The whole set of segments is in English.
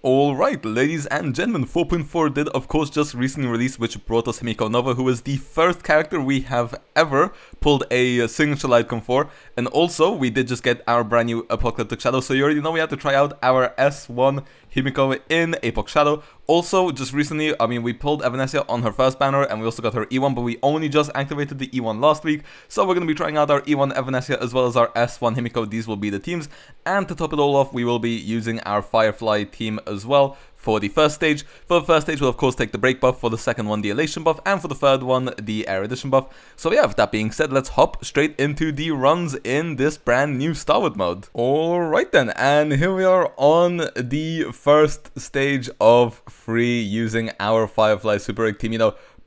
Alright, ladies and gentlemen, 4.4 did of course just recently release, which brought us Himeko who is the first character we have ever pulled a signature lightcon for, and also we did just get our brand new Apocalyptic Shadow, so you already know we had to try out our S1 Himeko in Apoc Shadow. Also, just recently, we pulled Evanescia on her first banner, and we also got her E1, but we only just activated the E1 last week, so we're going to be trying out our E1 Evanescia as well as our S1 Himeko. These will be the teams, and to top it all off, we will be using our Firefly team as well for the first stage. For the first stage, we'll of course take the break buff, for the second one the Elation buff, and for the third one the erudition buff. So yeah, with that being said, let's hop straight into the runs in this brand new Starward mode. Alright then, and here we are on the first stage of 3 using our Firefly Super Rig team.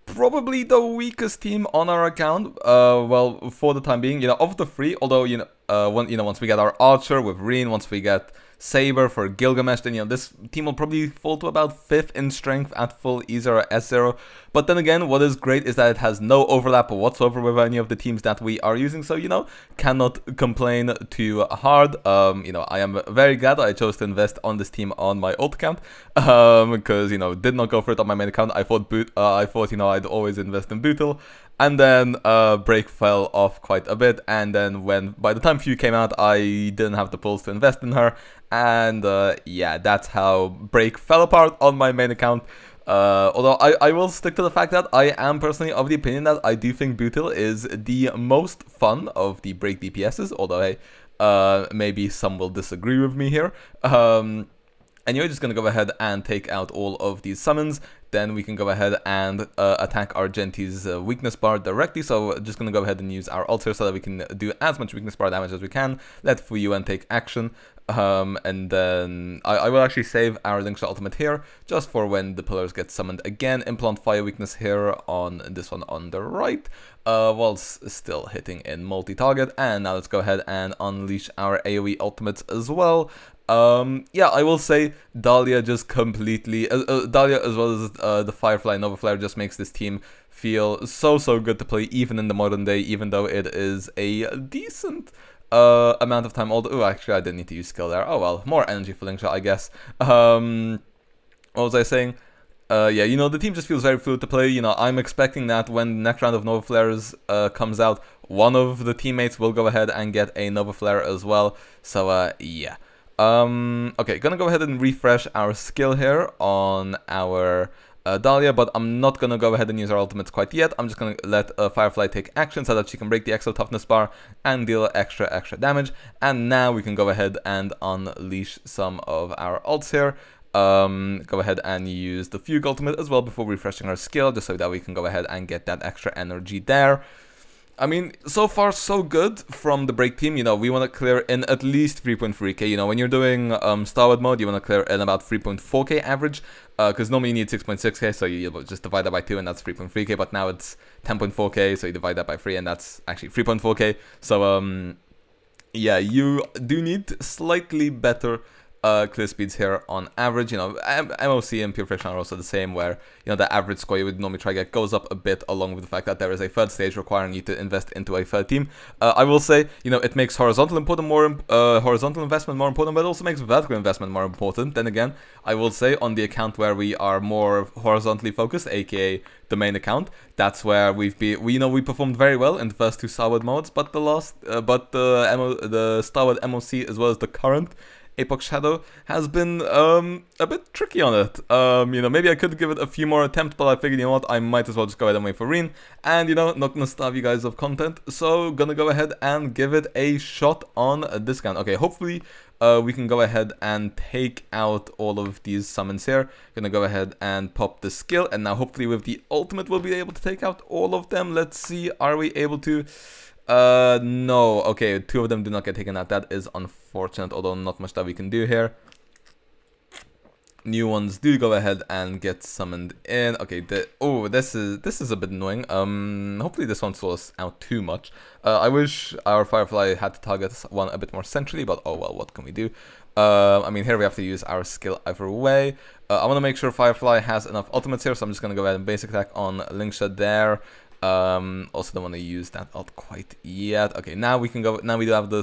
Probably the weakest team on our account, well, for the time being, of the 3, although, once we get our Archer with Reen, once we get Saber for Gilgamesh, then, this team will probably fall to about 5th in strength at full E0S0. But then again, what is great is that it has no overlap whatsoever with any of the teams that we are using, so, cannot complain too hard. I am very glad I chose to invest on this team on my old account, because, did not go for it on my main account. I thought, I'd always invest in Bootle. And then Break fell off quite a bit, and then by the time Fugue came out, I didn't have the pulls to invest in her, and yeah, that's how Break fell apart on my main account. Although I will stick to the fact that I am personally of the opinion that I do think Bootle is the most fun of the Break DPSs, although hey, maybe some will disagree with me here. And you're just going to go ahead and take out all of these summons. Then we can go ahead and attack our Genti's weakness bar directly. So just going to go ahead and use our ult here so that we can do as much weakness bar damage as we can. Let Fugue take action. And then I will actually save our Lingsha ultimate here, just for when the pillars get summoned again. Implant fire weakness here on this one on the right, whilst still hitting in multi-target. And now let's go ahead and unleash our AoE ultimates as well. Yeah, I will say Dahlia just completely, Dahlia as well as the Firefly Nova Flare just makes this team feel so good to play, even in the modern day, even though it is a decent amount of time old. Oh, actually I didn't need to use skill there. Oh well, more energy for Lingsha, I guess. What was I saying? Yeah, the team just feels very fluid to play. I'm expecting that when the next round of Nova Flares comes out, one of the teammates will go ahead and get a Nova Flare as well. So yeah. Okay, gonna go ahead and refresh our skill here on our Dahlia, but I'm not gonna go ahead and use our ultimates quite yet. I'm just gonna let Firefly take action so that she can break the extra toughness bar and deal extra damage. And now we can go ahead and unleash some of our ults here. Go ahead and use the Fugue ultimate as well before refreshing our skill, just so that we can go ahead and get that extra energy there. So far so good from the Break team. We want to clear in at least 3.3k. When you're doing Starward mode, you want to clear in about 3.4k average, because normally you need 6.6k, so you just divide that by 2 and that's 3.3k, but now it's 10.4k, so you divide that by 3 and that's actually 3.4k. So yeah, you do need slightly better clear speeds here on average. MOC and Pure Friction are also the same, where the average score you would normally try to get goes up a bit, along with the fact that there is a third stage requiring you to invest into a third team. I will say, it makes horizontal investment more important, but it also makes vertical investment more important. Then again, I will say on the account where we are more horizontally focused, aka the main account, that's where we performed very well in the first 2 Starward modes, but the Starward MOC as well as the current Apoc Shadow has been a bit tricky on it. Maybe I could give it a few more attempts, but I figured, what, I might as well just go ahead and wait for Reen. And, not gonna starve you guys of content, so gonna go ahead and give it a shot on a discount. Okay, hopefully we can go ahead and take out all of these summons here. Gonna go ahead and pop the skill, and now hopefully with the ultimate we'll be able to take out all of them. Let's see, are we able to? No. Okay, 2 of them do not get taken out. That is unfortunate, although not much that we can do here. New ones do go ahead and get summoned in. Okay, this is a bit annoying. Hopefully this won't slow us out too much. I wish our Firefly had to target one a bit more centrally, but oh well, what can we do? Here we have to use our skill either way. I want to make sure Firefly has enough ultimates here, so I'm just going to go ahead and basic attack on Lingsha there. Also don't want to use that ult quite yet. Okay, now we can go. Now we do have the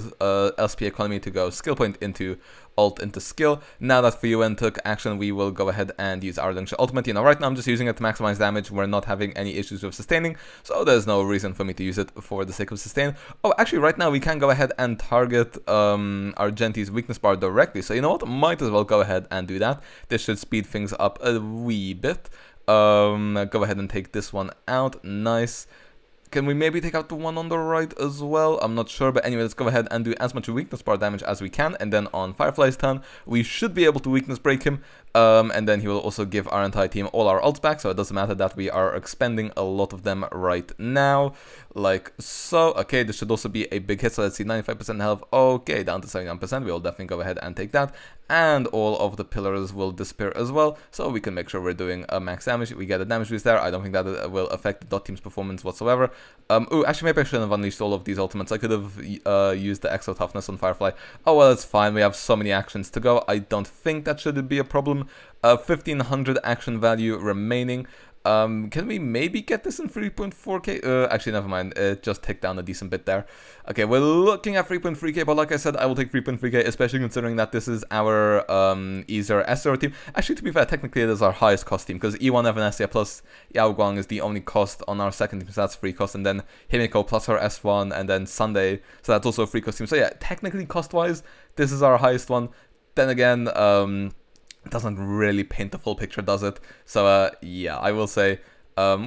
LSP economy to go skill point into ult into skill. Now that Fugue took action, we will go ahead and use our Lingsha ultimate. You know, right now I'm just using it to maximize damage. We're not having any issues with sustaining, so there's no reason for me to use it for the sake of sustain. Oh, actually, right now we can go ahead and target our Genti's weakness bar directly. So you know what? Might as well go ahead and do that. This should speed things up a wee bit. Go ahead and take this one out. Nice. Can we maybe take out the one on the right as well? I'm not sure, but anyway, let's go ahead and do as much weakness bar damage as we can, and then on Firefly's turn, we should be able to weakness break him, and then he will also give our entire team all our ults back, so it doesn't matter that we are expending a lot of them right now, like so. Okay, this should also be a big hit, so let's see, 95% health, okay, down to 79%, we'll definitely go ahead and take that, and all of the pillars will disappear as well, so we can make sure we're doing a max damage. We get a damage boost there. I don't think that will affect the dot team's performance whatsoever. Ooh, actually, maybe I shouldn't have unleashed all of these ultimates. I could have used the exo toughness on Firefly. Oh, well, it's fine. We have so many actions to go. I don't think that should be a problem. 1500 action value remaining. Can we maybe get this in 3.4k? Actually, never mind. It just ticked down a decent bit there. Okay, we're looking at 3.3k, but like I said, I will take 3.3k, especially considering that this is our E0S1 team. Actually, to be fair, technically it is our highest cost team, because E1 Evanescia plus Yaoguang is the only cost on our second team, so that's free cost, and then Himeko plus her S1, and then Sunday, so that's also a free cost team. So yeah, technically cost-wise, this is our highest one. Then again, it doesn't really paint the full picture, does it? So yeah, I will say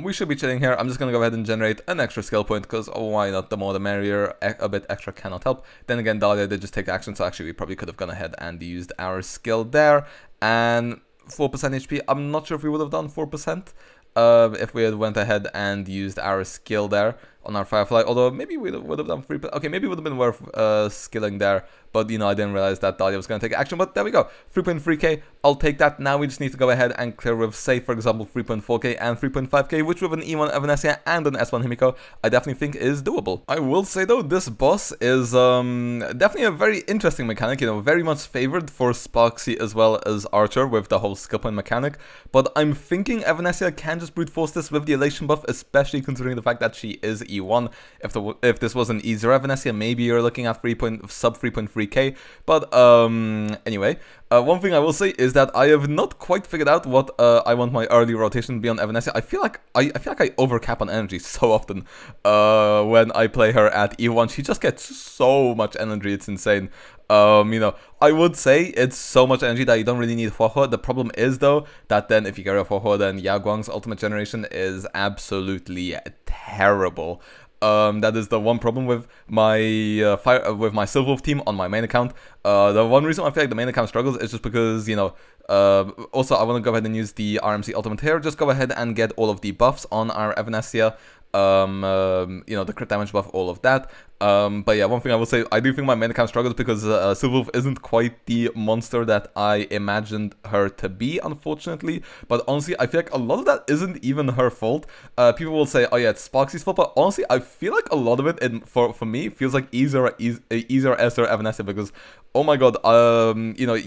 we should be chilling here. I'm just gonna go ahead and generate an extra skill point, because why not? The more the merrier. A bit extra cannot help. Then again, Dahlia did just take action, so actually we probably could have gone ahead and used our skill there. And 4% HP, I'm not sure if we would have done 4%. If we had went ahead and used our skill there on our Firefly, although maybe we would have done 3%. Okay, maybe it would have been worth skilling there, but you know, I didn't realize that Dahlia was going to take action, but there we go, 3.3k, I'll take that. Now we just need to go ahead and clear with, say, for example, 3.4k and 3.5k, which with an E1 Evanescia and an S1 Himeko, I definitely think is doable. I will say though, this boss is definitely a very interesting mechanic, you know, very much favored for Sparksy as well as Archer with the whole skill point mechanic, but I'm thinking Evanescia can just brute force this with the Elation buff, especially considering the fact that she is E1. If this was an E0 Evanescia, maybe you're looking at sub 3.3k, but anyway, one thing I will say is that I have not quite figured out what I want my early rotation to be on Evanescia. I feel like I overcap on energy so often when I play her at E1. She just gets so much energy, it's insane. You know, I would say it's so much energy that you don't really need Huohuo. The problem is though that then if you carry a Huohuo, then Yaoguang's ultimate generation is absolutely terrible. That is the one problem with my Silverwolf team on my main account. The one reason I feel like the main account struggles is just because, you know, also I want to go ahead and use the RMC ultimate here. Just go ahead and get all of the buffs on our Evanescia. You know, the crit damage buff, all of that. But yeah, one thing I will say, I do think my main account struggles because Silverwolf isn't quite the monster that I imagined her to be, unfortunately. But honestly, I feel like a lot of that isn't even her fault. People will say, oh yeah, it's Sparksy's fault, but honestly, I feel like a lot of it, for me, feels like E0S or Evanescia, because, oh my god, you know,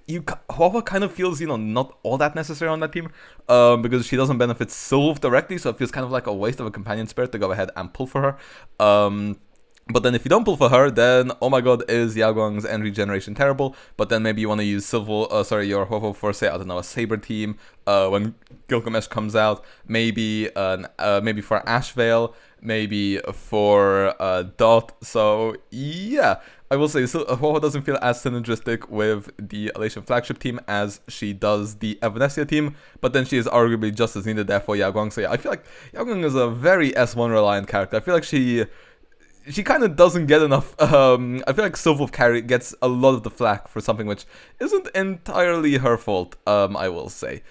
Huohuo kind of feels, you know, not all that necessary on that team, because she doesn't benefit Silverwolf directly, so it feels kind of like a waste of a companion spirit to go ahead and pull for her. But then if you don't pull for her, then, oh my god, is Yaoguang's energy generation terrible, but then maybe you want to use your Huohuo for, say, I don't know, a Saber team, when Gilgamesh comes out, maybe for Ashvale, maybe for Dot, so yeah. I will say, Huohuo doesn't feel as synergistic with the Elation flagship team as she does the Evanescia team, but then she is arguably just as needed there for Yaoguang, so yeah, I feel like Yaoguang is a very S1 reliant character. I feel like she kind of doesn't get enough. I feel like Silverwolf gets a lot of the flack for something which isn't entirely her fault, I will say.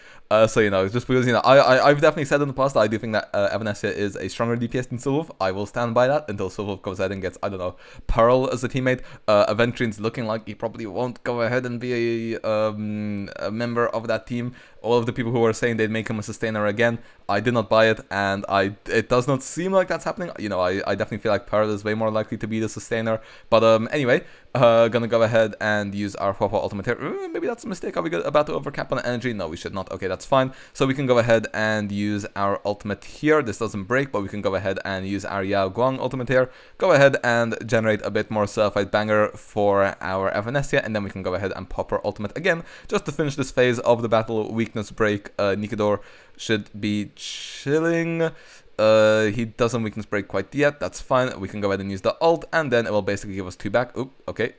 So, you know, just because, you know, I've definitely said in the past that I do think that Evanescia is a stronger DPS than Silverwolf. I will stand by that until Silverwolf goes ahead and gets, I don't know, Pearl as a teammate. Aventrin's looking like he probably won't go ahead and be a member of that team. All of the people who were saying they'd make him a sustainer again, I did not buy it, and it does not seem like that's happening. You know, I definitely feel like Pearl is way more likely to be the sustainer. But anyway, gonna go ahead and use our Huohuo ultimate here. Maybe that's a mistake. Are we about to overcap on energy? No, we should not. Okay, that's fine. So we can go ahead and use our ultimate here. This doesn't break, but we can go ahead and use our Yaoguang ultimate here. Go ahead and generate a bit more Surfite Banger for our Evanescia, and then we can go ahead and pop our ultimate again, just to finish this phase of the battle. Weakness break, Nikador should be chilling. He doesn't weakness break quite yet, that's fine. We can go ahead and use the ult, and then it will basically give us 2 back. Oop, okay.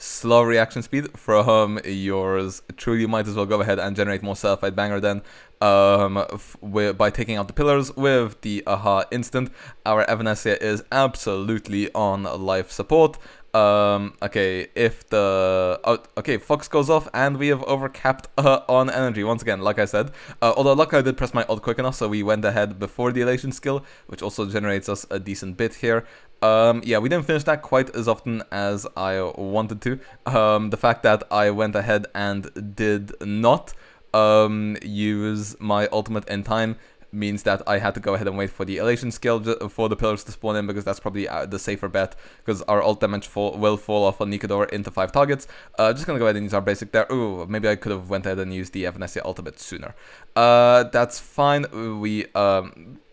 Slow reaction speed from yours truly. Might as well go ahead and generate more Surfite Banger then, by taking out the pillars with the Aha instant. Our Evanescia is absolutely on life support. Okay, if the... okay, Fox goes off, and we have overcapped on energy once again, like I said. Although luckily I did press my ult quick enough, so we went ahead before the Elation skill, which also generates us a decent bit here. Yeah, we didn't finish that quite as often as I wanted to. The fact that I went ahead and did not use my ultimate in time means that I had to go ahead and wait for the Elation skill for the pillars to spawn in, because that's probably the safer bet, because our ult damage will fall off on Nikador into 5 targets. Just gonna go ahead and use our basic there. Ooh, maybe I could have went ahead and used the Evanescia ult a bit sooner. That's fine. We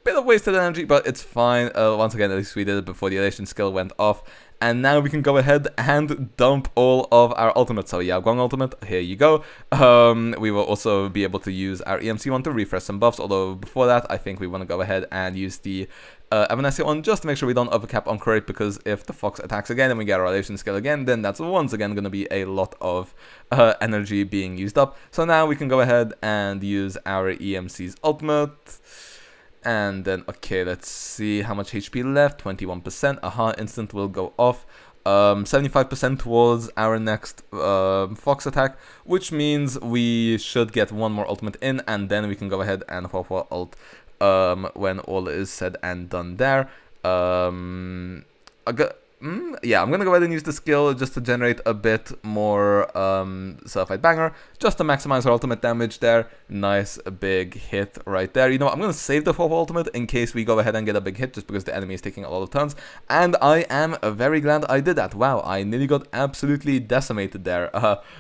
bit of wasted energy, but it's fine. Once again, at least we did it before the Elation skill went off. And now we can go ahead and dump all of our ultimates. So Yaoguang ultimate, here you go. We will also be able to use our EMC1 to refresh some buffs, although before that, I think we want to go ahead and use the Evanescia one, just to make sure we don't overcap on crit, because if the Fox attacks again and we get our Elation skill again, then that's once again going to be a lot of energy being used up. So now we can go ahead and use our EMC's ultimate. And then, okay, let's see how much HP left. 21%. Aha, instant will go off. 75% towards our next Fox attack, which means we should get one more ultimate in, and then we can go ahead and Huohuo ult when all is said and done there. Yeah, I'm gonna go ahead and use the skill just to generate a bit more Surfite Banger, just to maximize our ultimate damage there. Nice big hit right there. You know what, I'm gonna save the Huohuo ultimate in case we go ahead and get a big hit, just because the enemy is taking a lot of turns, and I am very glad I did that. Wow, I nearly got absolutely decimated there.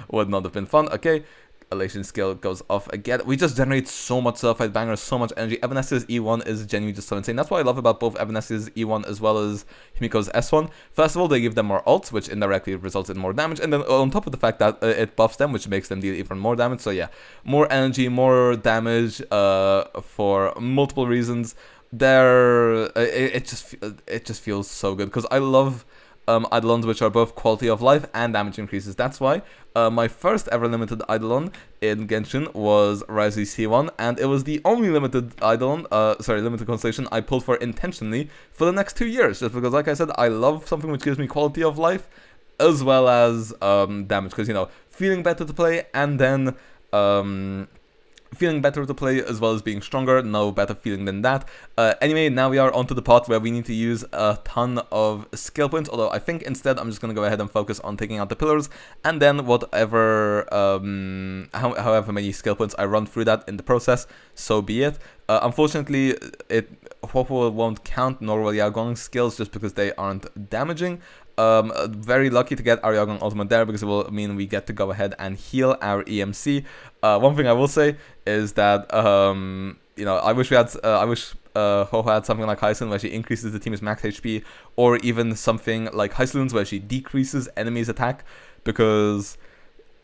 Would not have been fun. Okay. Elation skill goes off again. We just generate so much Surfite Banger, so much energy. Evanescia's E1 is genuinely just so insane. That's what I love about both Evanescia's E1 as well as Himeko's S1. First of all, they give them more ults, which indirectly results in more damage, and then on top of the fact that it buffs them, which makes them deal even more damage. So yeah, more energy, more damage for multiple reasons. It just feels so good, because I love Eidolons, which are both quality of life and damage increases. That's why my first ever limited Eidolon in Genshin was Rise C1, and it was the only limited Eidolon, limited constellation I pulled for intentionally for the next 2 years, just because, like I said, I love something which gives me quality of life as well as damage, because, you know, feeling better to play, and then feeling better to play as well as being stronger, no better feeling than that. Anyway, now we are onto the part where we need to use a ton of skill points, although I think instead I'm just going to go ahead and focus on taking out the pillars, and then whatever, however many skill points I run through that in the process, so be it. Unfortunately, Huohuo won't count, nor will Yaoguang's skills, just because they aren't damaging. Very lucky to get our Yaoguang ultimate there, because it will mean we get to go ahead and heal our EMC. One thing I will say is that you know, I wish Huohuo had something like Hyson, where she increases the team's max HP, or even something like Hysolun's, where she decreases enemies' attack, because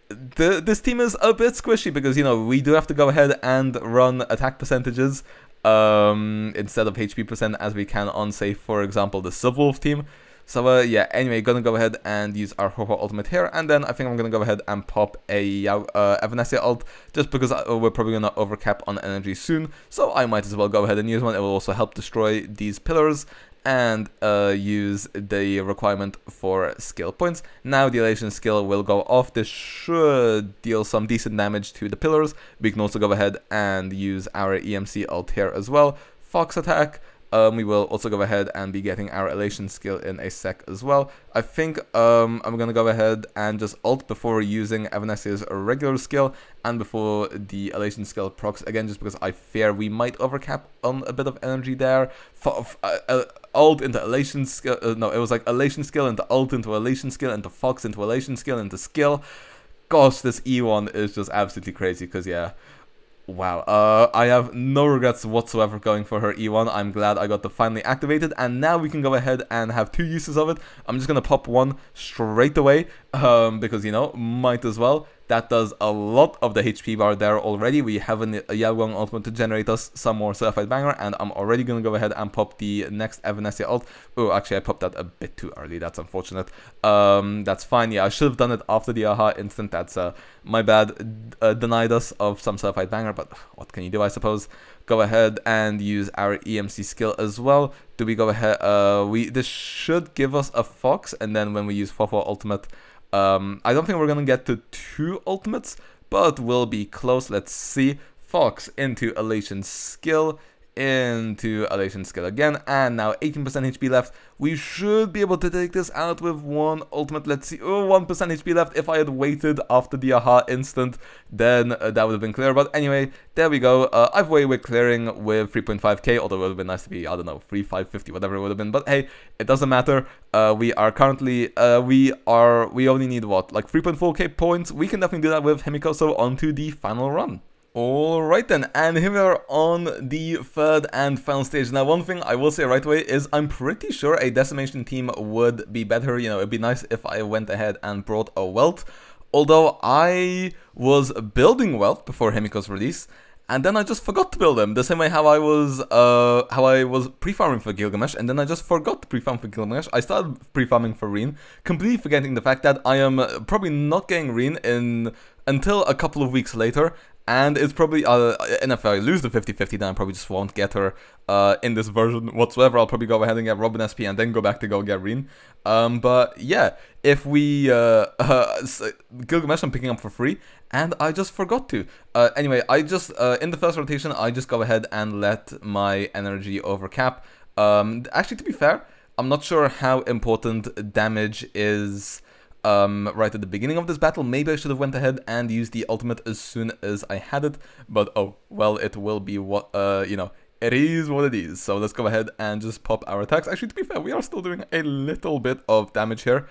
this team is a bit squishy, because, you know, we do have to go ahead and run attack percentages instead of HP percent, as we can on, say, for example, the Subwolf team. So yeah, anyway, gonna go ahead and use our Huohuo ultimate here, and then I think I'm gonna go ahead and pop a Evanescia ult, just because we're probably gonna overcap on energy soon, so I might as well go ahead and use one. It will also help destroy these pillars, and use the requirement for skill points. Now the Elation skill will go off. This should deal some decent damage to the pillars. We can also go ahead and use our EMC ult here as well. Fox attack. We will also go ahead and be getting our Elation skill in a sec as well. I think I'm going to go ahead and just ult before using Evanescia's regular skill, and before the Elation skill procs again, just because I fear we might overcap on a bit of energy there. Ult into Elation skill, no, it was like Elation skill into ult into Elation skill into Fox into Elation skill into skill. gosh, this E1 is just absolutely crazy, because yeah, wow, I have no regrets whatsoever going for her E1. I'm glad I got to finally activated, and now we can go ahead and have 2 uses of it. I'm just gonna pop one straight away, because, you know, might as well. That does a lot of the HP bar there already. We have a Yaoguang ultimate to generate us some more certified banger, and I'm already gonna go ahead and pop the next Evanescia ult. Oh, actually, I popped that a bit too early. That's unfortunate. That's fine. Yeah, I should have done it after the aha instant. That's my bad. Denied us of some certified banger, but what can you do, I suppose? Go ahead and use our EMC skill as well. Do we go ahead? This should give us a fox, and then when we use Huohuo ultimate, I don't think we're gonna get to 2 ultimates, but we'll be close. Let's see. Fox into Elation skill, into Elation skill again, and now 18% HP left. We should be able to take this out with 1 ultimate. Let's see. Oh, 1% HP left. If I had waited after the aha instant, then that would have been clear. But anyway, there we go. I've we're clearing with 3.5k, although it would have been nice to be, I don't know, 3,550, whatever it would have been. But hey, it doesn't matter. We are currently, we only need what, like 3.4k points. We can definitely do that with Himeko, so on to the final run. Alright then, and here we are on the 3rd and final stage. Now, one thing I will say right away is I'm pretty sure a decimation team would be better. You know, it'd be nice if I went ahead and brought a wealth. Although I was building wealth before Himeko's release, and then I just forgot to build them. The same way how I was pre-farming for Gilgamesh, and then I just forgot to pre-farm for Gilgamesh. I started pre-farming for Reen, completely forgetting the fact that I am probably not getting Reen until a couple of weeks later. And it's probably, and if I lose the 50-50, then I probably just won't get her in this version whatsoever. I'll probably go ahead and get Robin SP and then go back to go get Reen. But yeah, if we, Gilgamesh I'm picking up for free, and I just forgot to. Anyway, I just, in the first rotation, I just go ahead and let my energy overcap. Actually, to be fair, I'm not sure how important damage is right at the beginning of this battle. Maybe I should have went ahead and used the ultimate as soon as I had it, but oh, well, it will be what, you know, it is what it is. So let's go ahead and just pop our attacks. Actually, to be fair, we are still doing a little bit of damage here,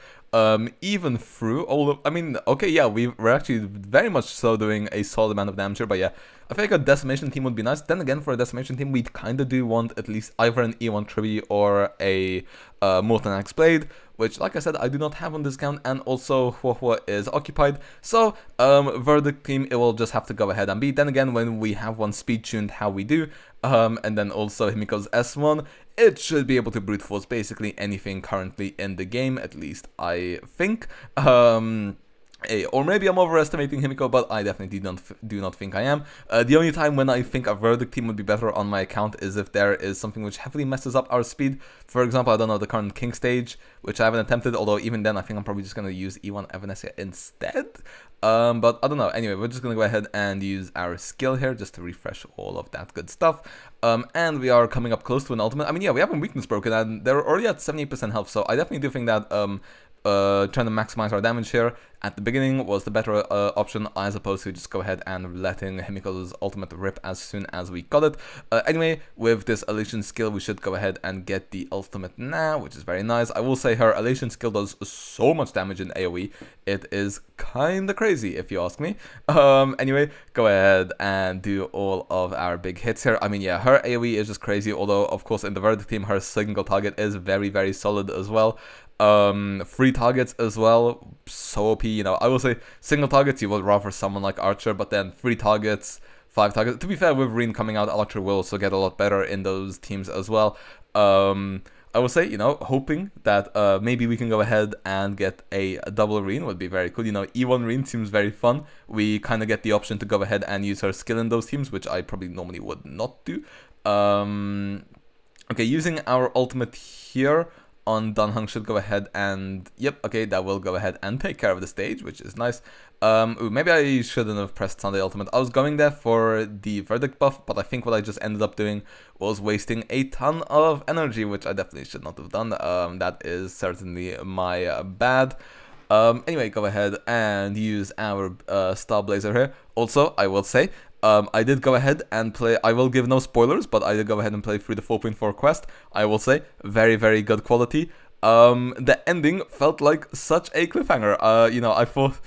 even through all of, I mean, okay, yeah, we're actually very much so doing a solid amount of damage here, but yeah, I feel like a decimation team would be nice. Then again, for a decimation team, we kind of do want at least either an E1 Tribby or a Molten Axe Blade, which, like I said, I do not have on discount, and also Huohuo is occupied, so Verdict team, it will just have to go ahead and be. Then again, when we have one speed tuned how we do, and then also Himeko's S1, it should be able to brute force basically anything currently in the game, at least I think. Or maybe I'm overestimating Himeko, but I definitely do not think I am. The only time when I think a Verdict team would be better on my account is if there is something which heavily messes up our speed. For example, I don't know, the current King stage, which I haven't attempted, although even then I think I'm probably just going to use E1 Evanescia instead. But I don't know. Anyway, we're just going to go ahead and use our skill here just to refresh all of that good stuff. And we are coming up close to an ultimate. I mean, yeah, we have a weakness broken, and they're already at 78% health, so I definitely do think that trying to maximize our damage here at the beginning was the better option, as opposed to just go ahead and letting Himeko's ultimate rip as soon as we got it. Anyway, with this Elation skill, we should go ahead and get the ultimate now, which is very nice. I will say her Elation skill does so much damage in AoE. It is kinda crazy, if you ask me. Anyway, go ahead and do all of our big hits here. I mean, yeah, her AoE is just crazy, although, of course, in the Verdict team, her single target is very, very solid as well. 3 targets as well, so OP, you know. I will say single targets you would rather someone like Archer, but then 3 targets, 5 targets. To be fair, with Reen coming out, Archer will also get a lot better in those teams as well. I will say, you know, hoping that maybe we can go ahead and get a double Reen would be very cool. You know, E1 Reen seems very fun. We kind of get the option to go ahead and use her skill in those teams, which I probably normally would not do. Okay, using our ultimate here on Danheng should go ahead and, yep, okay, that will go ahead and take care of the stage, which is nice. Ooh, maybe I shouldn't have pressed Sunday Ultimate. I was going there for the Verdict buff, but I think what I just ended up doing was wasting a ton of energy, which I definitely should not have done. That is certainly my bad. Anyway, go ahead and use our Star Blazer here. Also, I will say, I did go ahead and play, I will give no spoilers, but I did go ahead and play through the 4.4 quest. I will say, very, very good quality. the ending felt like such a cliffhanger. You know, I thought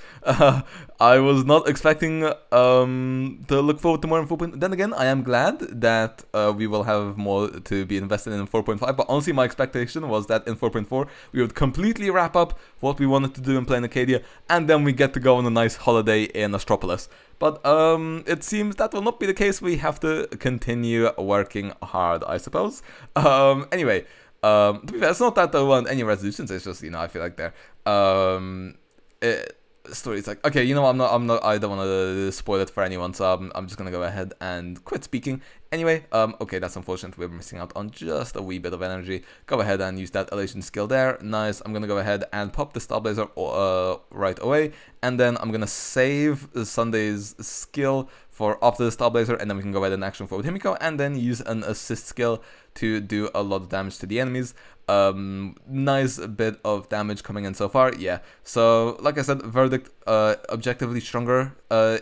I was not expecting to look forward to more in 4. Then again, I am glad that we will have more to be invested in 4.5. But honestly, my expectation was that in 4.4 we would completely wrap up what we wanted to do in Plain Acadia, and then we get to go on a nice holiday in Astropolis. But it seems that will not be the case. We have to continue working hard, I suppose. Anyway. To be fair, it's not that I want any resolutions. It's just, you know, I feel like they're story's like, okay, you know, I don't want to spoil it for anyone, so I'm just gonna go ahead and quit speaking. Anyway, okay, that's unfortunate. We're missing out on just a wee bit of energy. Go ahead and use that Elation skill there. Nice. I'm gonna go ahead and pop the Starblazer right away, and then I'm gonna save Sunday's skill for after the Starblazer, and then we can go ahead and action forward Himeko, and then use an assist skill to do a lot of damage to the enemies. Nice bit of damage coming in so far. Yeah, so like I said, Verdict objectively stronger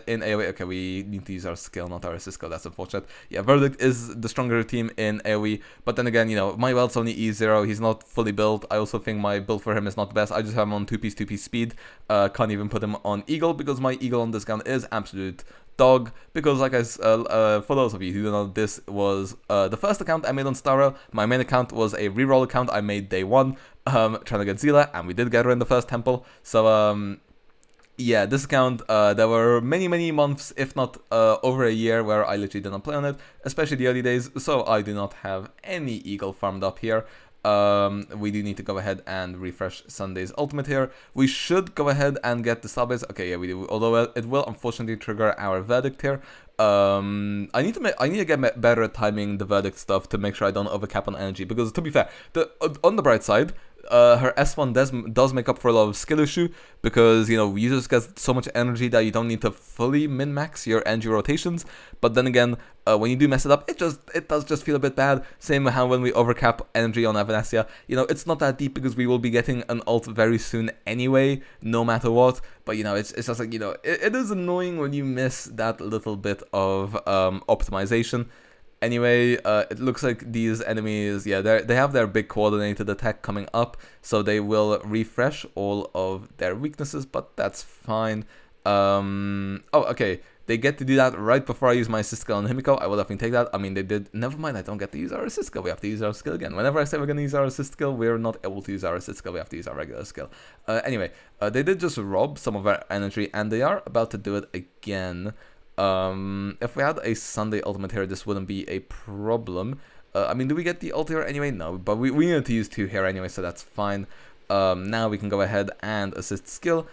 in AoE. Okay, we need to use our skill, not our assist skill. That's unfortunate. Yeah, Verdict is the stronger team in AoE, but then again, you know, my welt's only E0. He's not fully built. I also think my build for him is not the best. I just have him on 2-piece speed. Can't even put him on Eagle because my Eagle on this gun is absolute dog, because like for those of you who don't know, this was the first account I made on Starro. My main account was a reroll account I made day 1, trying to get Zila, and we did get her in the first temple. So yeah, this account, there were many months, if not over a year, where I literally did not play on it, especially the early days, so I do not have any Eagle farmed up here. We do need to go ahead and refresh Sunday's ultimate here. We should go ahead and get the Starblaze. Okay, yeah, we do. Although it will unfortunately trigger our Verdict here. I need to get better at timing the Verdict stuff to make sure I don't overcap on energy. Because to be fair, on the bright side, her S1 does make up for a lot of skill issue, because, you know, you just get so much energy that you don't need to fully min-max your energy rotations. But then again, when you do mess it up, it does just feel a bit bad. Same how when we overcap energy on Evanescia, you know, it's not that deep because we will be getting an ult very soon anyway, no matter what. But, you know, it's just like, you know, it is annoying when you miss that little bit of optimization. Anyway, it looks like these enemies, yeah, they have their big coordinated attack coming up, so they will refresh all of their weaknesses, but that's fine. Oh, okay, they get to do that right before I use my assist skill on Himeko. I will definitely take that. I mean, they did. Never mind, I don't get to use our assist skill. We have to use our skill again. Whenever I say we're going to use our assist skill, we're not able to use our assist skill. We have to use our regular skill. Anyway, they did just rob some of our energy, and they are about to do it again. If we had a Sunday ultimate here, this wouldn't be a problem. I mean, do we get the ult here anyway? No, but we needed to use 2 here anyway, so that's fine. Now we can go ahead and assist skill,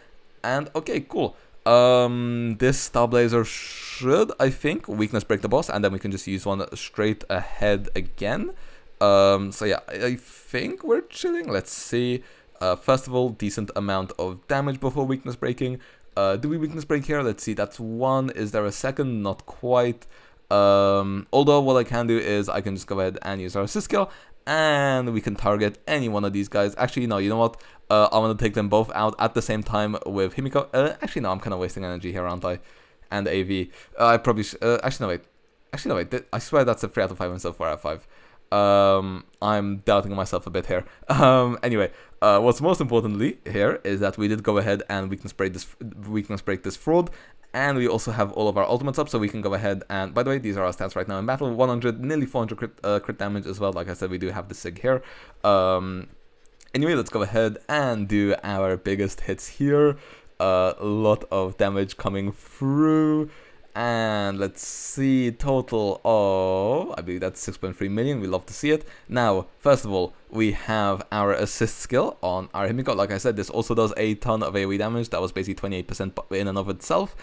and okay, cool. This Starblazer should, I think, weakness break the boss, and then we can just use one straight ahead again. So yeah, I think we're chilling. Let's see. First of all, decent amount of damage before weakness breaking. Do we weakness break here? Let's see, that's 1. Is there a second? Not quite. Although what I can do is I can just go ahead and use our assist skill, and we can target any one of these guys. Actually, no, you know what? I want to take them both out at the same time with Himeko. Actually, no, I'm kind of wasting energy here, aren't I? And AV. I probably actually, no, wait. Actually, no, wait. I swear that's a 3 out of 5 instead of 4 out of 5. I'm doubting myself a bit here. Anyway, what's most importantly here is that we did go ahead and weakness break this fraud, and we also have all of our ultimates up, so we can go ahead and, by the way, these are our stats right now in battle: 100, nearly 400 crit damage as well. Like I said, we do have the Sig here. Anyway, let's go ahead and do our biggest hits here. A lot of damage coming through. And let's see, total of, I believe that's 6.3 million, we love to see it. Now, first of all, we have our assist skill on our Himeko. Like I said, this also does a ton of AoE damage. That was basically 28% in and of itself.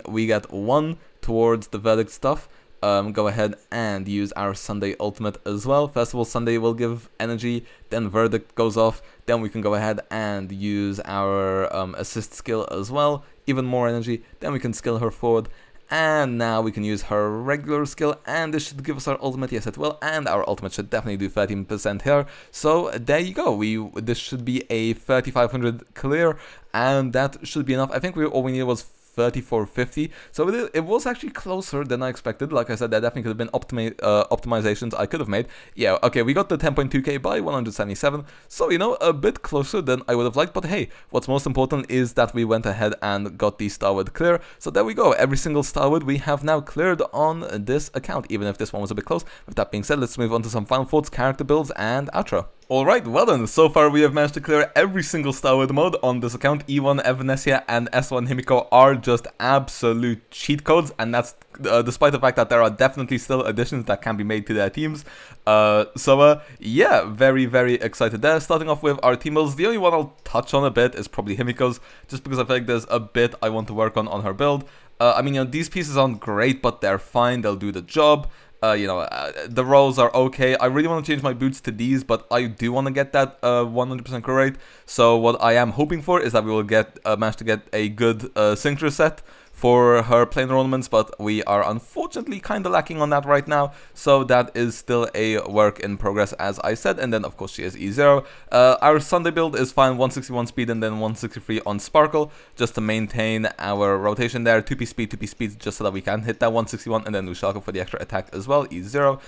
We get 1 towards the Verdict stuff. Go ahead and use our Sunday ultimate as well. First of all, Sunday will give energy, then Verdict goes off, then we can go ahead and use our assist skill as well, even more energy, then we can skill her forward, and now we can use her regular skill, and this should give us our ultimate. Yes, it will, and our ultimate should definitely do 13% here. So there you go. This should be a 3500 clear, and that should be enough. I think all we needed was 3450. So it was actually closer than I expected. Like I said, there definitely could have been optimizations I could have made. Yeah, okay, we got the 10.2k by 177. So, you know, a bit closer than I would have liked. But hey, what's most important is that we went ahead and got the Starward clear. So there we go. Every single Starward we have now cleared on this account, even if this one was a bit close. With that being said, let's move on to some final thoughts, character builds, and outro. Alright, well then, so far we have managed to clear every single Starward mode on this account. E1 Evanescia and S1 Himeko are just absolute cheat codes, and that's despite the fact that there are definitely still additions that can be made to their teams. Yeah, very, very excited there. Starting off with our team builds, the only one I'll touch on a bit is probably Himeko's, just because I feel like there's a bit I want to work on her build. I mean, you know, these pieces aren't great, but they're fine, they'll do the job. The rolls are okay. I really want to change my boots to these, but I do want to get that 100% correct. So what I am hoping for is that we will manage to get a good cincture set for her planar ornaments, but we are unfortunately kind of lacking on that right now, so that is still a work in progress, as I said. And then of course she is E0. Our Sunday build is fine, 161 speed and then 163 on Sparkle, just to maintain our rotation there. 2p speed, just so that we can hit that 161, and then Lushaka for the extra attack as well, E0.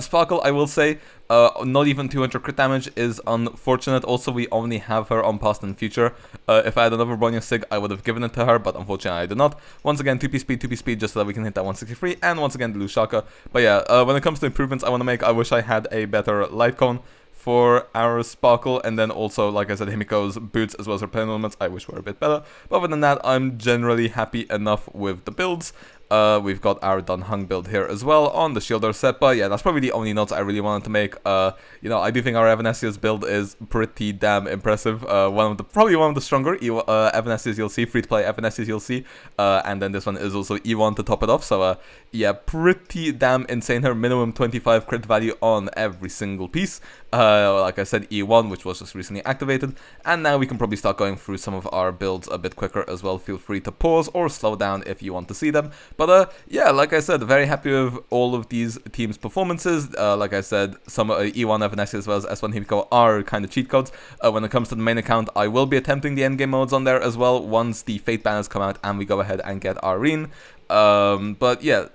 Sparkle, I will say, not even 200 crit damage is unfortunate. Also, we only have her on past and future. If I had another Bronya Sig, I would have given it to her, but unfortunately I do not. Once again, 2p speed, just so that we can hit that 163, and once again, the Lushaka. But yeah, when it comes to improvements I want to make, I wish I had a better light cone for our Sparkle, and then also, like I said, Himeko's boots as well as her planar ornaments I wish were a bit better. But other than that, I'm generally happy enough with the builds. We've got our Don Hung build here as well on the Shielder set, but yeah, that's probably the only notes I really wanted to make. You know, I do think our Evanescia's build is pretty damn impressive. Probably one of the stronger Evanescias you'll see, free-to-play Evanescias you'll see, and then this one is also E1 to top it off, so yeah, pretty damn insane. Her minimum 25 crit value on every single piece. Like I said, E1, which was just recently activated, and now we can probably start going through some of our builds a bit quicker as well. Feel free to pause or slow down if you want to see them. But yeah, like I said, very happy with all of these teams' performances. Like I said, some E1 Evanescia as well as S1 Himeko are kind of cheat codes. When it comes to the main account, I will be attempting the endgame modes on there as well once the Fate banners come out and we go ahead and get our Reen. But yeah,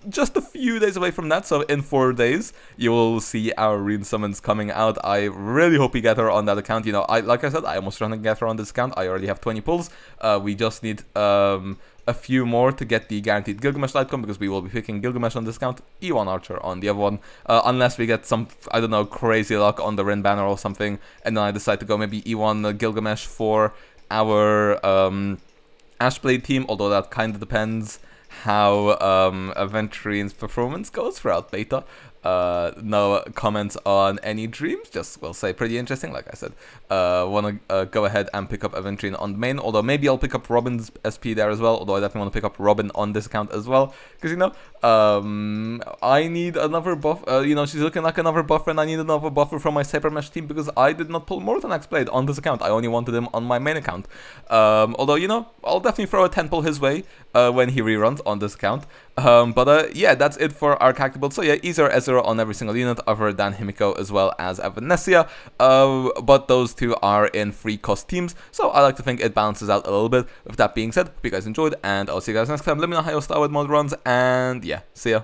just a few days away from that, so in 4 days you will see our Reen summons coming out. I really hope we get her on that account. You know, like I said, I almost trying to get her on this account. I already have 20 pulls. We just need a few more to get the guaranteed Gilgamesh Lightcon, because we will be picking Gilgamesh on this account, E1 Archer on the other one, unless we get some, I don't know, crazy luck on the Rin banner or something, and then I decide to go maybe E1 Gilgamesh for our Ashblade team, although that kind of depends how Aventurine's performance goes throughout beta. No comments on any dreams, just will say pretty interesting. Like I said, want to go ahead and pick up Aventurine on the main, although maybe I'll pick up Robin's SP there as well, although I definitely want to pick up Robin on this account as well, because, you know, I need another buff. You know, she's looking like another buffer, and I need another buffer from my Cyber Mesh team, because I did not pull Mortanax Blade on this account. I only wanted him on my main account. Although, you know, I'll definitely throw a 10 pull his way when he reruns on this account. Yeah, that's it for our character build. So yeah, E0S1 on every single unit other than Himeko as well as Evanescia. But those two are in free cost teams, so I like to think it balances out a little bit. With that being said, hope you guys enjoyed, and I'll see you guys next time. Let me know how your Starward mode runs, and yeah, see ya.